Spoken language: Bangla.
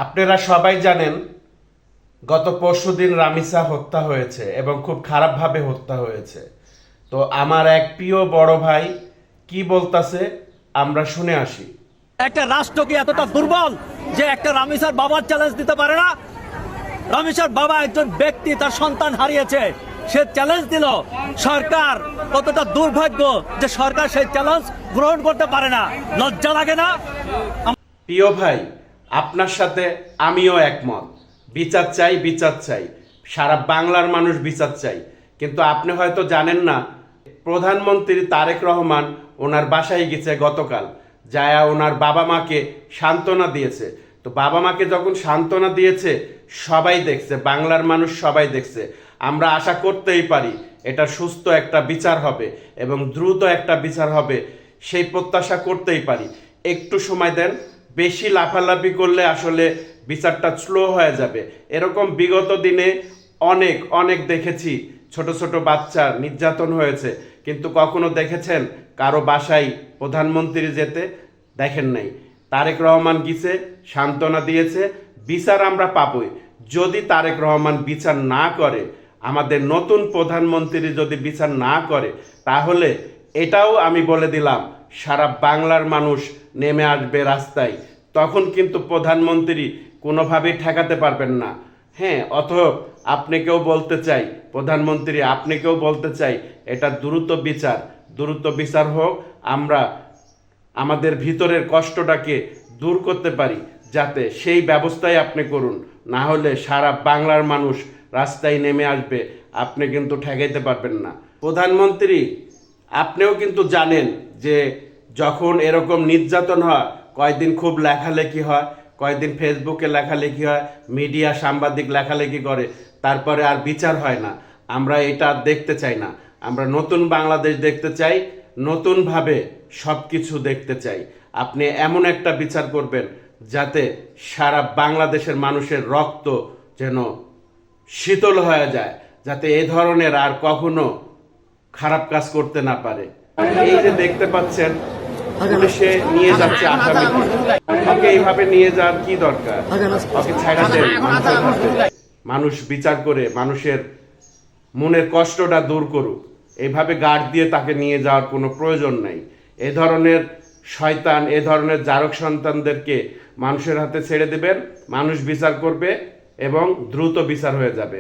আপনারা সবাই জানেন গত পরশুদিন রামিসা হত্যা হয়েছে এবং খুব খারাপভাবে হত্যা হয়েছে। তো আমার এক প্রিয় বড় ভাই কি বলতাছে আমরা শুনে আসি। একটা রাষ্ট্র কি এতটা দুর্বল যে একটা রামিসার বাবার চ্যালেঞ্জ দিতে পারে না? রামিসার বাবা একজন ব্যক্তি, তার সন্তান হারিয়েছে, সে চ্যালেঞ্জ দিল। সরকার কতটা দুর্ভাগ্য যে সরকার সেই চ্যালেঞ্জ গ্রহণ করতে পারে না। লজ্জা লাগে না? প্রিয় ভাই, আপনার সাথে আমিও একমত। বিচার চাই, বিচার চাই, সারা বাংলার মানুষ বিচার চাই। কিন্তু আপনি হয়তো জানেন না, প্রধানমন্ত্রী তারেক রহমান ওনার বাসায় গেছে গতকাল, যায়া ওনার বাবা মাকে সান্ত্বনা দিয়েছে। তো বাবা মাকে যখন সান্ত্বনা দিয়েছে সবাই দেখছে, বাংলার মানুষ সবাই দেখছে। আমরা আশা করতেই পারি এটা সুস্থ একটা বিচার হবে এবং দ্রুত একটা বিচার হবে, সেই প্রত্যাশা করতেই পারি। একটু সময় দেন, বেশি লাফালাফি করলে আসলে বিচারটা স্লো হয়ে যাবে। এরকম বিগত দিনে অনেক অনেক দেখেছি, ছোট ছোট বাচ্চা নির্যাতন হয়েছে, কিন্তু কখনো দেখেছেন কারো বাসায় প্রধানমন্ত্রী যেতে? দেখেন নাই। তারেক রহমান গিয়েছে, সান্ত্বনা দিয়েছে, বিচার আমরা পাবই। যদি তারেক রহমান বিচার না করে, আমাদের নতুন প্রধানমন্ত্রী যদি বিচার না করে, তাহলে এটাও আমি বলে দিলাম, সারা বাংলার মানুষ নেমে আসবে রাস্তায়। তখন কিন্তু প্রধানমন্ত্রী কোনোভাবেই ঠেকাতে পারবেন না। হ্যাঁ, অতএব আপনাকেও বলতে চাই, প্রধানমন্ত্রী আপনাকেও বলতে চাই, এটা দ্রুত বিচার হোক। আমরা আমাদের ভিতরের কষ্টটাকে দূর করতে পারি, যাতে সেই ব্যবস্থাই আপনি করুন। না হলে সারা বাংলার মানুষ রাস্তায় নেমে আসবে, আপনি কিন্তু ঠেকাইতে পারবেন না। প্রধানমন্ত্রী, আপনিও কিন্তু জানেন যে যখন এরকম নির্যাতন হয়, কয়েকদিন খুব লেখালেখি হয়, কয়েকদিন ফেসবুকে লেখালেখি হয়, মিডিয়া সাংবাদিক লেখালেখি করে, তারপরে আর বিচার হয় না। আমরা এটা আর দেখতে চাই না। আমরা নতুন বাংলাদেশ দেখতে চাই, নতুনভাবে সব কিছু দেখতে চাই। আপনি এমন একটা বিচার করবেন যাতে সারা বাংলাদেশের মানুষের রক্ত যেন শীতল হয়ে যায়, যাতে এ ধরনের আর কখনো খারাপ কাজ করতে না পারে। এই যে দেখতে পাচ্ছেন, পুলিশে নিয়ে যাচ্ছে আসামিকে, ওকে এইভাবে নিয়ে যাওয়ার কি দরকার? ওকে ছাড়া দেন, মানুষ বিচার করে মানুষের মনের কষ্টটা দূর করুক। এইভাবে গার্ড দিয়ে তাকে নিয়ে যাওয়ার কোনো প্রয়োজন নাই। এ ধরনের শয়তান, এ ধরনের জারক সন্তানদেরকে মানুষের হাতে ছেড়ে দেবেন, মানুষ বিচার করবে এবং দ্রুত বিচার হয়ে যাবে।